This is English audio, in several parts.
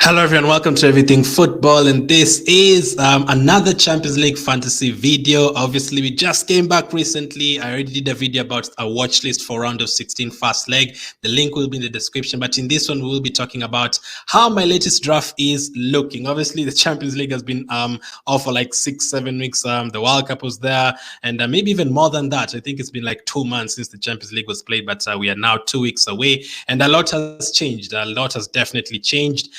Hello everyone, welcome to Everything Football, and this is another Champions League fantasy video. Obviously, we just came back recently. I already did a video about a watch list for round of 16 fast leg. The link will be in the description, but in this one, we will be talking about how my latest draft is looking. Obviously, the Champions League has been off for like 6-7 weeks. The World Cup was there, and maybe even more than that. I think it's been like 2 months since the Champions League was played, but we are now 2 weeks away, and a lot has changed. A lot has definitely changed.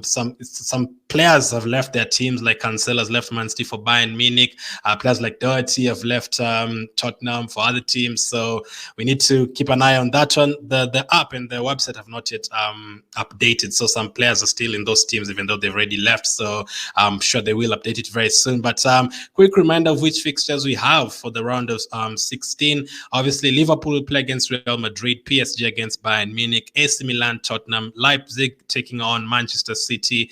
Some players have left their teams, like Cancelo has left Man City for Bayern Munich. Players like Doherty have left Tottenham for other teams. So we need to keep an eye on that one. The app and the website have not yet updated. So some players are still in those teams, even though they've already left. So I'm sure they will update it very soon. But quick reminder of which fixtures we have for the round of 16. Obviously, Liverpool will play against Real Madrid, PSG against Bayern Munich, AC Milan, Tottenham, Leipzig taking on Manchester City,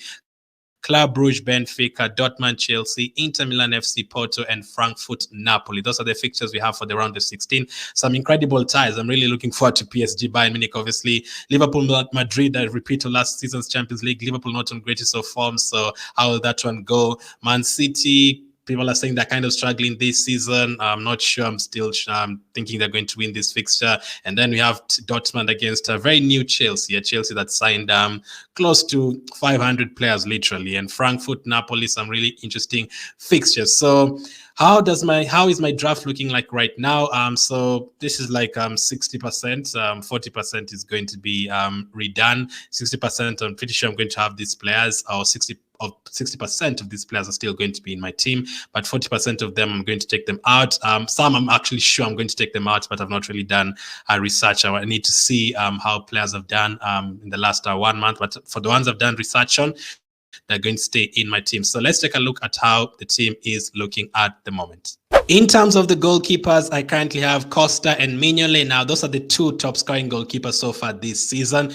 Club Brugge, Benfica, Dortmund, Chelsea, Inter Milan, FC Porto, and Frankfurt, Napoli. Those are the fixtures we have for the round of 16. Some incredible ties. I'm really looking forward to PSG, Bayern Munich, obviously. Liverpool, Madrid, a repeat of last season's Champions League. Liverpool not on greatest of form, so how will that one go? Man City, people are saying they're kind of struggling this season. I'm not sure. I'm still thinking they're going to win this fixture. And then we have Dortmund against a very new Chelsea, a Chelsea that signed close to 500 players, literally. And Frankfurt, Napoli, some really interesting fixtures. So how is my draft looking like right now? So this is like 60%, 40% is going to be redone. 60%, I'm pretty sure I'm going to have these players, or 60% of these players are still going to be in my team, but 40% of them I'm going to take them out. Some I'm actually sure I'm going to take them out, but I've not really done research. I need to see how players have done in the last 1 month. But for the ones I've done research on, they're going to stay in my team. So let's take a look at how the team is looking at the moment. In terms of the goalkeepers, I currently have Costa and Mignolet. Now, those are the two top scoring goalkeepers so far this season.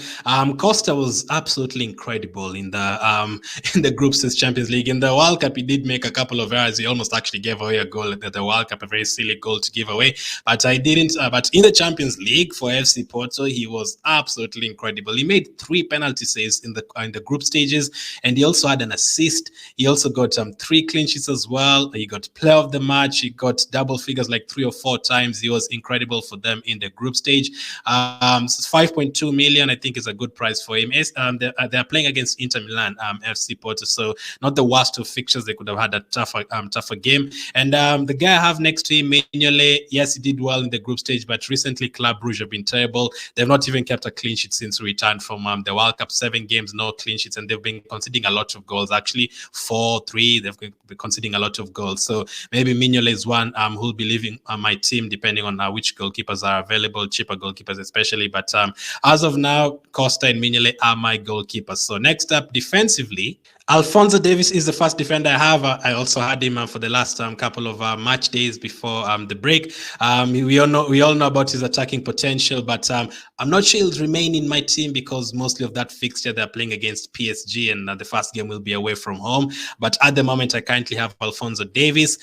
Costa was absolutely incredible in the group stage Champions League. In the World Cup, he did make a couple of errors. He almost actually gave away a goal at the World Cup, a very silly goal to give away. But I didn't. But in the Champions League for FC Porto, he was absolutely incredible. He made 3 penalty saves in the group stages, and he also had an assist. He also got 3 clean sheets as well. He got player of the match. He got double figures like 3 or 4 times. He was incredible for them in the group stage. 5.2 million, I think, is a good price for him. They're playing against Inter Milan, FC Porto, so not the worst of fixtures. They could have had a tougher game. And the guy I have next to him, Mignolet, yes, he did well in the group stage, but recently Club Brugge have been terrible. They've not even kept a clean sheet since return from the World Cup. 7 games, no clean sheets, and they've been conceding a lot of goals. Actually, 4-3, they've been conceding a lot of goals. So maybe Mignolet is one who'll be leaving my team, depending on which goalkeepers are available, cheaper goalkeepers especially. But as of now, Costa and Mignolet are my goalkeepers. So next up, defensively, Alphonso Davies is the first defender I have. I also had him for the last couple of match days before the break. We all know about his attacking potential, but I'm not sure he'll remain in my team because mostly of that fixture they're playing against PSG, and the first game will be away from home. But at the moment, I currently have Alphonso Davies.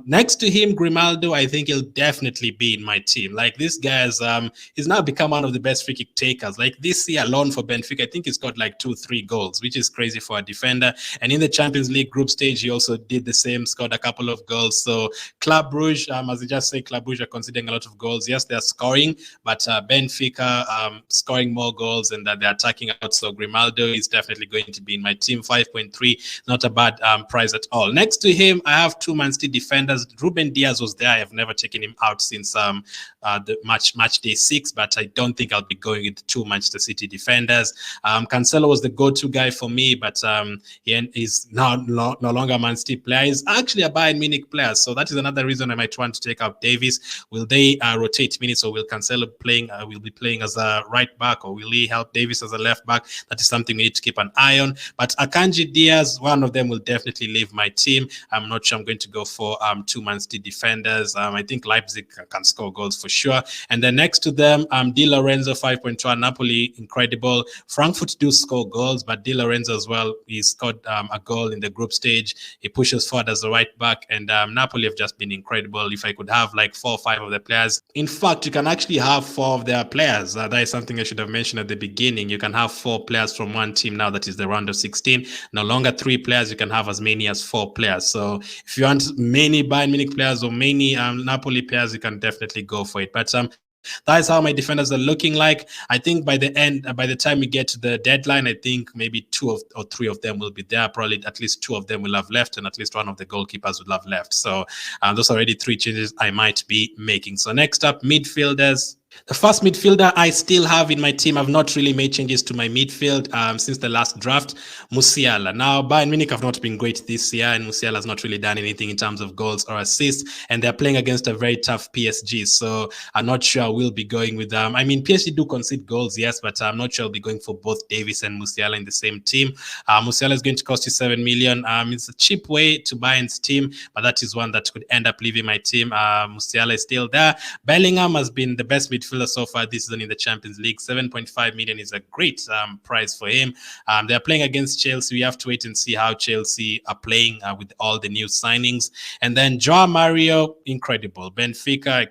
Next to him, Grimaldo, I think he'll definitely be in my team. Like, this guy he's now become one of the best free kick takers. Like, this year alone for Benfica, I think he's got like 2-3 goals, which is crazy for a defender. And in the Champions League group stage, he also did the same, scored a couple of goals. So Club Brugge, as I just say, Club Brugge are conceding a lot of goals. Yes, they're scoring, but Benfica scoring more goals, and that they're attacking out. So Grimaldo is definitely going to be in my team. 5.3, not a bad price at all. Next to him, I have 2 Man City defenders. Ruben Diaz was there. I have never taken him out since the match day 6, but I don't think I'll be going with 2 Manchester City defenders. Cancelo was the go-to guy for me, but he's now no longer a Man City player. He's actually a Bayern Munich player, so that is another reason I might want to take out Davies. Will they rotate minutes, or will Cancelo will be playing as a right back, or will he help Davies as a left back? That is something we need to keep an eye on. But Akanji, Diaz, one of them will definitely leave my team. I'm not sure I'm going to go for 2 Man City defenders. I think Leipzig can score goals for sure. And then next to them, Di Lorenzo, 5.1. Napoli, incredible. Frankfurt do score goals, but Di Lorenzo as well is scored a goal in the group stage. He pushes forward as a right back, and Napoli have just been incredible. If I could have like 4 or 5 of the players, in fact, you can actually have 4 of their players. That is something I should have mentioned at the beginning. You can have 4 players from one team now. That is the round of 16. No longer 3 players. You can have as many as 4 players. So if you want many Bayern Munich players or many Napoli players, you can definitely go for it. But that is how my defenders are looking like. I think by the time we get to the deadline, I think maybe 2 or 3 of them will be there. Probably at least 2 of them will have left, and at least 1 of the goalkeepers will have left. So those are already 3 changes I might be making. So next up, midfielders. The first midfielder I still have in my team, I've not really made changes to my midfield since the last draft, Musiala. Now, Bayern Munich have not been great this year, and Musiala has not really done anything in terms of goals or assists, and they're playing against a very tough PSG, so I'm not sure I will be going with them. I mean, PSG do concede goals, yes, but I'm not sure I'll be going for both Davies and Musiala in the same team. Musiala is going to cost you 7 million. It's a cheap way to buy into team, but that is one that could end up leaving my team. Musiala is still there. Bellingham has been the best midfielder so far this season in the Champions League. 7.5 million is a great price for him. They're playing against Chelsea. We have to wait and see how Chelsea are playing with all the new signings. And then Joao Mario, incredible. Benfica,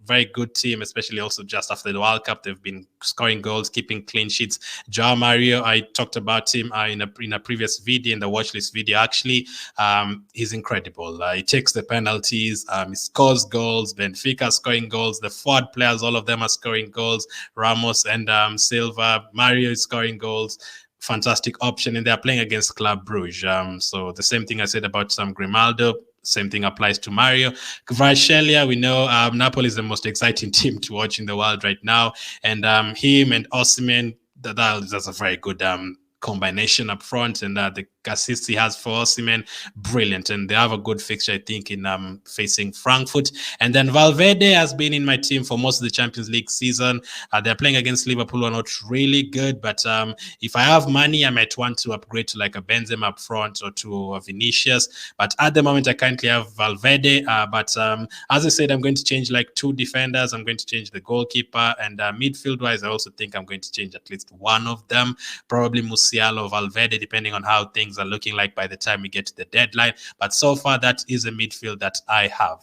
very good team, especially also just after the World Cup. They've been scoring goals, keeping clean sheets. Joao Mario, I talked about him in a previous video, in the watch list video, actually. He's incredible. He takes the penalties. He scores goals. Benfica scoring goals. The forward players, all of them are scoring goals. Ramos and Silva. Mario is scoring goals. Fantastic option. And they're playing against Club Brugge. So the same thing I said about Grimaldo. Same thing applies to Mario. Kvaratskhelia, we know Napoli is the most exciting team to watch in the world right now. And him and Osimhen, that's a very good combination up front, and the assists he has for Osimhen, brilliant. And they have a good fixture, I think, in facing Frankfurt. And then Valverde has been in my team for most of the Champions League season. They're playing against Liverpool, who are not really good, but if I have money, I might want to upgrade to like a Benzema up front or to a Vinicius. But at the moment, I currently have Valverde. But as I said, I'm going to change like 2 defenders. I'm going to change the goalkeeper, and midfield-wise, I also think I'm going to change at least one of them, probably Musiala or Valverde, depending on how things are looking like by the time we get to the deadline. But so far, that is a midfield that I have.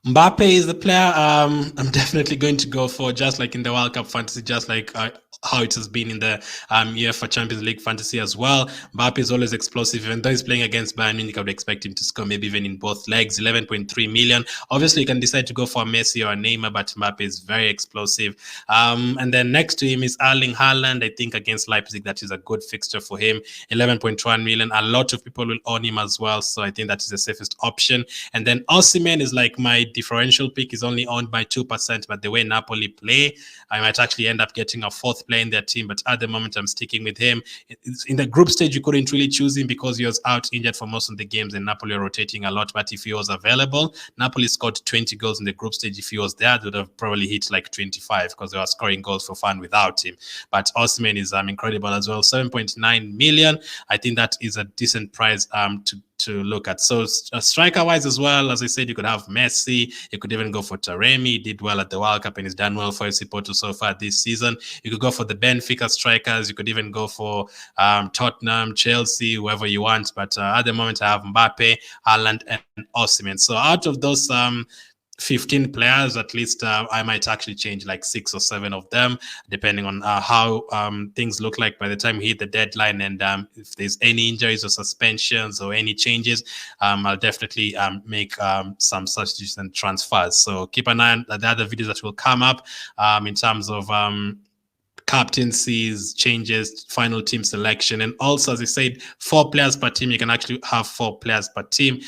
Mbappe is the player I'm definitely going to go for, just like in the World Cup fantasy, just like how it has been in the UEFA Champions League fantasy as well. Mbappe is always explosive. Even though he's playing against Bayern Munich, I would expect him to score maybe even in both legs. 11.3 million. Obviously, you can decide to go for a Messi or a Neymar, but Mbappe is very explosive. And then next to him is Erling Haaland. I think against Leipzig, that is a good fixture for him. 11.1 million. A lot of people will own him as well, so I think that is the safest option. And then Osimhen is like my differential pick. Is only owned by 2%, but the way Napoli play, I might actually end up getting a 4th player in their team, but at the moment I'm sticking with him. In the group stage, you couldn't really choose him because he was out injured for most of the games, and Napoli are rotating a lot. But if he was available, Napoli scored 20 goals in the group stage. If he was there, they would have probably hit like 25 because they were scoring goals for fun without him. But Osimhen is incredible as well. 7.9 million. I think that is a decent price to look at. So striker-wise as well, as I said, you could have Messi. You could even go for Taremi. He did well at the World Cup and he's done well for FC Porto so far this season. You could go for the Benfica strikers. You could even go for Tottenham, Chelsea, whoever you want. But at the moment, I have Mbappe, Haaland, and Osimhen. So out of those 15 players, at least I might actually change like 6 or 7 of them, depending on how things look like by the time we hit the deadline. And if there's any injuries or suspensions or any changes, I'll definitely make some substitutes and transfers. So keep an eye on the other videos that will come up in terms of captaincies, changes, final team selection. And also, as I said, 4 players per team. You can actually have 4 players per team.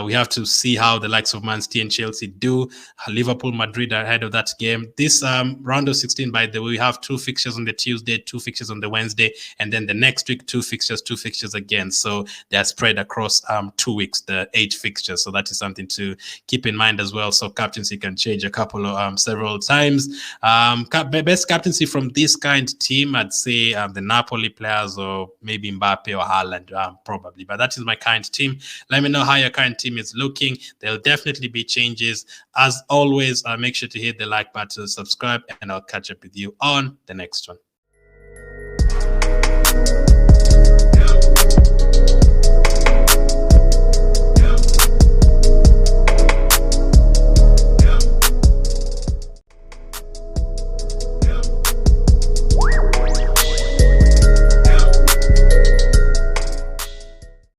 We have to see how the likes of Man City and Chelsea do. Liverpool, Madrid are ahead of that game. This round of 16, by the way, we have 2 fixtures on the Tuesday, 2 fixtures on the Wednesday, and then the next week, 2 fixtures again. So they're spread across 2 weeks, the 8 fixtures. So that is something to keep in mind as well. So captaincy can change a couple of several times. Best captaincy from this kind team, I'd say the Napoli players or maybe Mbappe or Haaland, probably. But that is my current team. Let me know how your current team is looking. There'll definitely be changes. As always, make sure to hit the like button, subscribe, and I'll catch up with you on the next one.